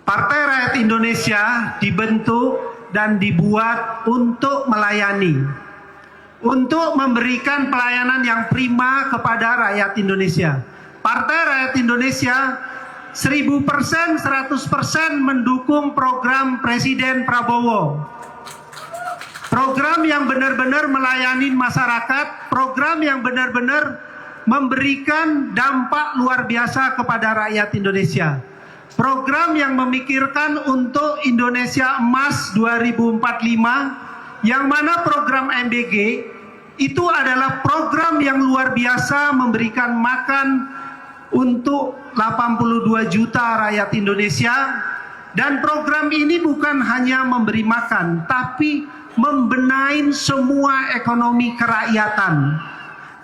Partai Rakyat Indonesia dibentuk dan dibuat untuk melayani, untuk memberikan pelayanan yang prima kepada rakyat Indonesia. Partai Rakyat Indonesia 1000%, 100% mendukung program Presiden Prabowo. Program yang benar-benar melayani masyarakat, program yang benar-benar memberikan dampak luar biasa kepada rakyat Indonesia. Program yang memikirkan untuk Indonesia Emas 2045, yang mana program MBG itu adalah program yang luar biasa memberikan makan untuk 82 juta rakyat Indonesia. Dan program ini bukan hanya memberi makan, tapi membenahi semua ekonomi kerakyatan.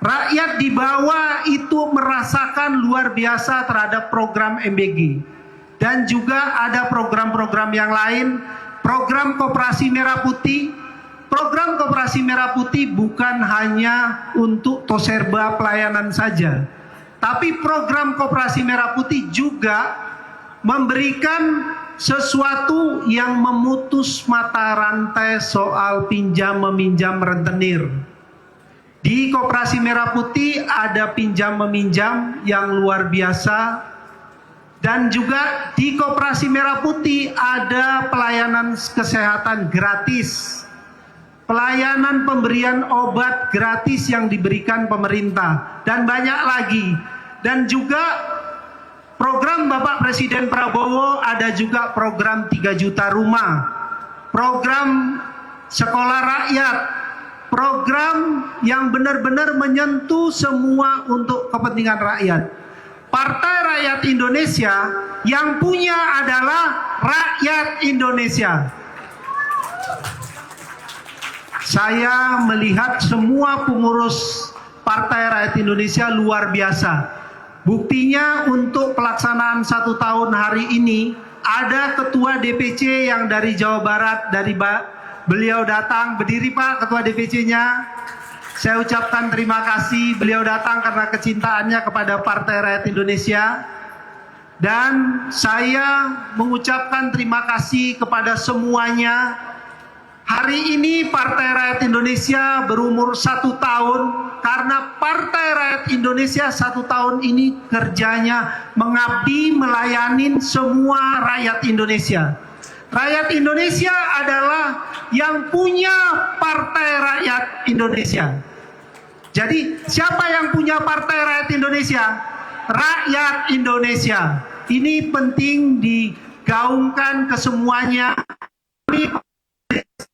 Rakyat di bawah itu merasakan luar biasa terhadap program MBG. Dan juga ada program-program yang lain, program Koperasi Merah Putih. Program Koperasi Merah Putih bukan hanya untuk toserba pelayanan saja, tapi program Koperasi Merah Putih juga memberikan sesuatu yang memutus mata rantai soal pinjam meminjam rentenir. Di Koperasi Merah Putih ada pinjam meminjam yang luar biasa. Dan juga di Koperasi Merah Putih ada pelayanan kesehatan gratis, pelayanan pemberian obat gratis yang diberikan pemerintah, dan banyak lagi. Dan juga program Bapak Presiden Prabowo ada juga program 3 juta rumah, program sekolah rakyat, program yang benar-benar menyentuh semua untuk kepentingan rakyat. Partai Rakyat Indonesia yang punya adalah rakyat Indonesia. Saya melihat semua pengurus Partai Rakyat Indonesia luar biasa. Buktinya untuk pelaksanaan 1 tahun hari ini, ada ketua DPC yang dari Jawa Barat, beliau datang. Berdiri Pak, ketua DPC-nya. Saya ucapkan terima kasih, beliau datang karena kecintaannya kepada Partai Rakyat Indonesia. Dan saya mengucapkan terima kasih kepada semuanya. Hari ini Partai Rakyat Indonesia berumur 1 tahun, karena Partai Rakyat Indonesia 1 tahun ini kerjanya mengabdi, melayani semua rakyat Indonesia. Rakyat Indonesia adalah yang punya Partai Rakyat Indonesia. Jadi siapa yang punya Partai Rakyat Indonesia? Rakyat Indonesia. Ini penting digaungkan ke semuanya. Kami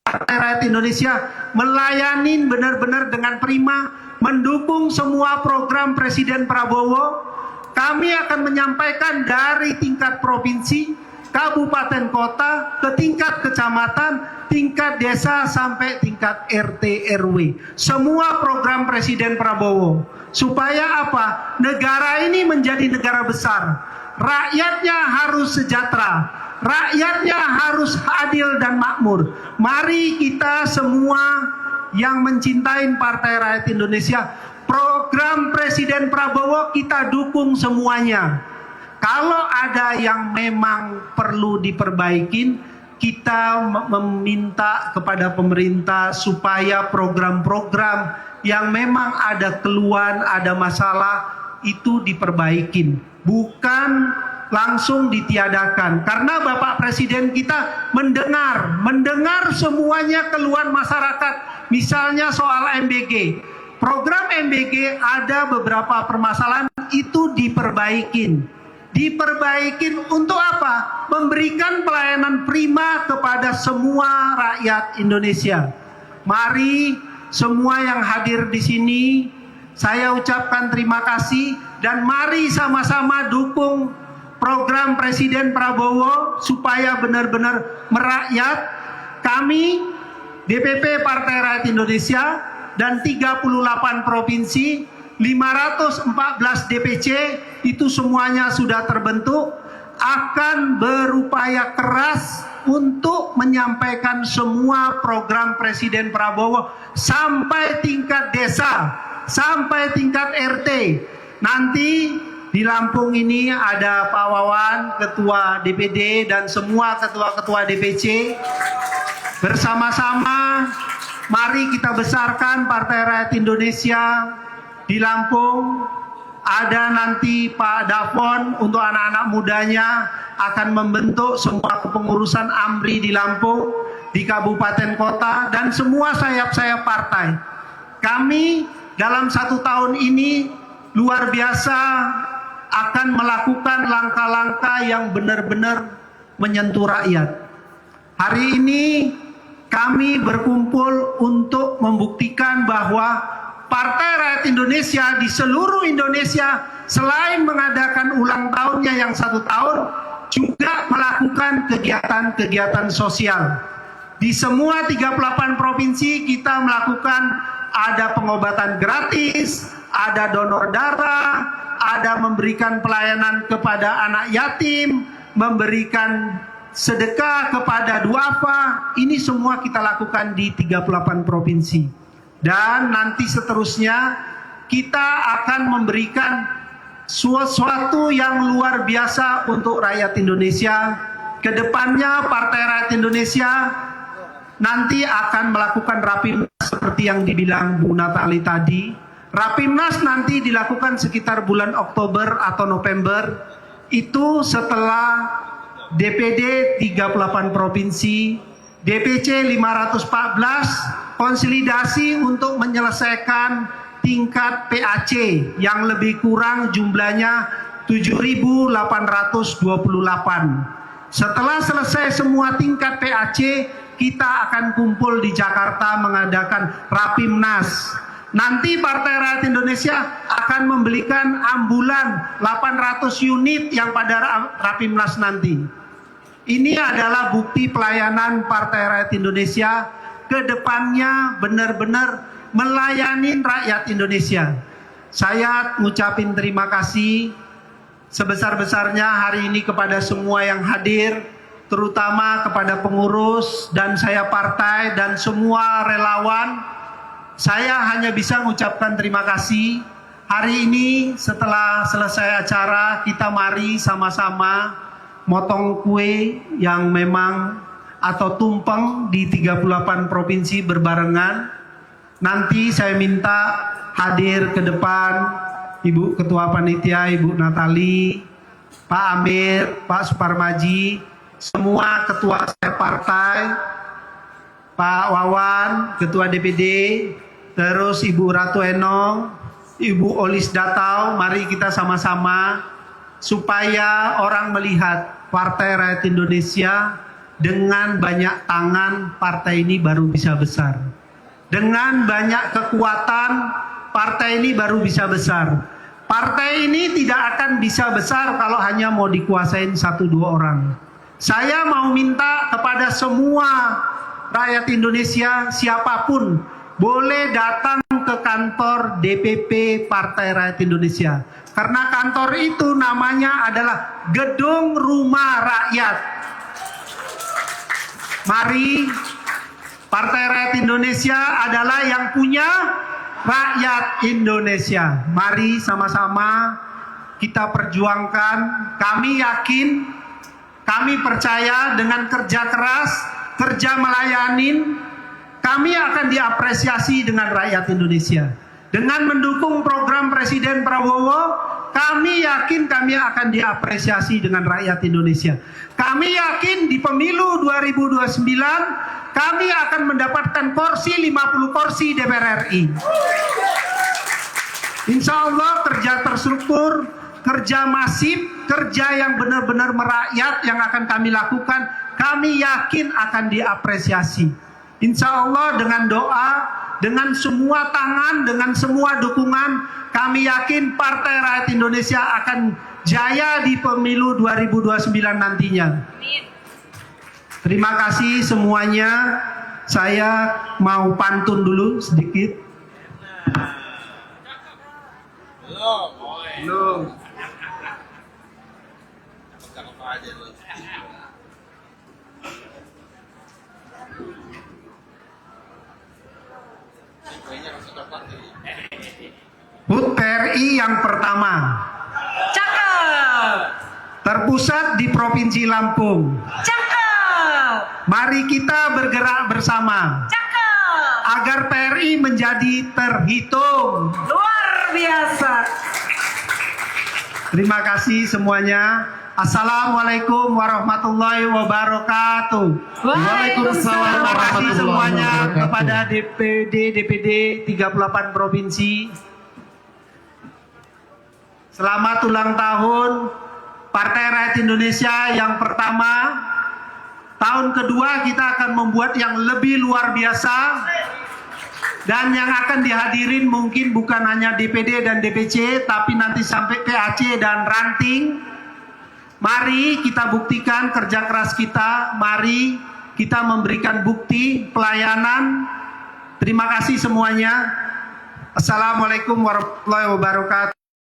Partai Rakyat Indonesia melayani benar-benar dengan prima, mendukung semua program Presiden Prabowo. Kami akan menyampaikan dari tingkat provinsi, kabupaten kota, ke tingkat kecamatan, tingkat desa, sampai tingkat RT RW. Semua program Presiden Prabowo. Supaya apa? Negara ini menjadi negara besar. Rakyatnya harus sejahtera. Rakyatnya harus adil dan makmur. Mari kita semua yang mencintai Partai Rakyat Indonesia, program Presiden Prabowo kita dukung semuanya. Kalau ada yang memang perlu diperbaikin, kita meminta kepada pemerintah supaya program-program yang memang ada keluhan, ada masalah, itu diperbaikin. Bukan langsung ditiadakan. Karena Bapak Presiden kita mendengar semuanya keluhan masyarakat. Misalnya soal MBG. Program MBG ada beberapa permasalahan, itu diperbaikin. Diperbaikin untuk apa? Memberikan pelayanan prima kepada semua rakyat Indonesia. Mari semua yang hadir di sini, saya ucapkan terima kasih, dan mari sama-sama dukung program Presiden Prabowo supaya benar-benar merakyat. Kami DPP Partai Rakyat Indonesia dan 38 provinsi, 514 DPC itu semuanya sudah terbentuk, akan berupaya keras untuk menyampaikan semua program Presiden Prabowo sampai tingkat desa, sampai tingkat RT. Nanti Di Lampung ini ada Pak Wawan, Ketua DPD, dan semua Ketua-Ketua DPC. Bersama-sama, mari kita besarkan Partai Rakyat Indonesia di Lampung. Ada nanti Pak Dafon untuk anak-anak mudanya akan membentuk semua kepengurusan AMRI di Lampung, di kabupaten kota, dan semua sayap-sayap partai. Kami dalam 1 tahun ini luar biasa akan melakukan langkah-langkah yang benar-benar menyentuh rakyat. Hari ini kami berkumpul untuk membuktikan bahwa Partai Rakyat Indonesia di seluruh Indonesia selain mengadakan ulang tahunnya yang 1 tahun, juga melakukan kegiatan-kegiatan sosial. Di semua 38 provinsi kita melakukan, ada pengobatan gratis, ada donor darah, ada memberikan pelayanan kepada anak yatim, memberikan sedekah kepada duafa. Ini semua kita lakukan di 38 provinsi. Dan nanti seterusnya kita akan memberikan sesuatu yang luar biasa untuk rakyat Indonesia. Kedepannya Partai Rakyat Indonesia nanti akan melakukan rapimnas seperti yang dibilang Bu Natali tadi. Rapimnas nanti dilakukan sekitar bulan Oktober atau November. Itu setelah DPD 38 provinsi, DPC 514, konsolidasi untuk menyelesaikan tingkat PAC yang lebih kurang jumlahnya 7.828. Setelah selesai semua tingkat PAC, kita akan kumpul di Jakarta mengadakan Rapimnas. Nanti Partai Rakyat Indonesia akan membelikan ambulan 800 unit yang pada Rapimnas nanti. Ini adalah bukti pelayanan Partai Rakyat Indonesia ke depannya benar-benar melayani rakyat Indonesia. Saya ngucapin terima kasih sebesar-besarnya hari ini kepada semua yang hadir, terutama kepada pengurus dan saya partai dan semua relawan. Saya hanya bisa mengucapkan terima kasih. Hari ini setelah selesai acara, kita mari sama-sama motong kue yang memang atau tumpeng di 38 provinsi berbarengan. Nanti saya minta hadir ke depan Ibu Ketua Panitia, Ibu Natali, Pak Amir, Pak Suparmaji, semua ketua partai, Pak Wawan, Ketua DPD, terus Ibu Ratu Enong, Ibu Olis Datau, mari kita sama-sama supaya orang melihat Partai Rakyat Indonesia dengan banyak tangan, partai ini baru bisa besar. Dengan banyak kekuatan, partai ini baru bisa besar. Partai ini tidak akan bisa besar kalau hanya mau dikuasain 1-2 orang. Saya mau minta kepada semua rakyat Indonesia, siapapun, boleh datang ke kantor DPP Partai Rakyat Indonesia. Karena kantor itu namanya adalah Gedung Rumah Rakyat. Mari, Partai Rakyat Indonesia adalah yang punya rakyat Indonesia. Mari sama-sama kita perjuangkan. Kami yakin, kami percaya dengan kerja keras, kerja melayanin, kami akan diapresiasi dengan rakyat Indonesia. Dengan mendukung program Presiden Prabowo, kami yakin kami akan diapresiasi dengan rakyat Indonesia. Kami yakin di pemilu 2029, kami akan mendapatkan kursi 50 kursi DPR RI. Insya Allah kerja terstruktur, kerja masif, kerja yang benar-benar merakyat yang akan kami lakukan, kami yakin akan diapresiasi. Insya Allah dengan doa, dengan semua tangan, dengan semua dukungan, kami yakin Partai Rakyat Indonesia akan jaya di pemilu 2029 nantinya. Terima kasih semuanya. Saya mau pantun dulu sedikit. Belum. HUT PRI yang pertama. terpusat di Provinsi Lampung. Cakep. Mari kita bergerak bersama Cakep. agar PRI menjadi terhitung. Luar biasa. Terima kasih semuanya. Assalamualaikum warahmatullahi wabarakatuh. Waalaikumsalam Terima kasih semuanya wabarakatuh. kepada DPD 38 provinsi. Selamat ulang tahun Partai Rakyat Indonesia yang pertama. Tahun kedua kita akan membuat yang lebih luar biasa. Dan yang akan dihadirin mungkin bukan hanya DPD dan DPC, tapi nanti sampai PAC dan ranting. Mari kita buktikan kerja keras kita. Mari kita memberikan bukti pelayanan. Terima kasih semuanya. Assalamualaikum warahmatullahi wabarakatuh.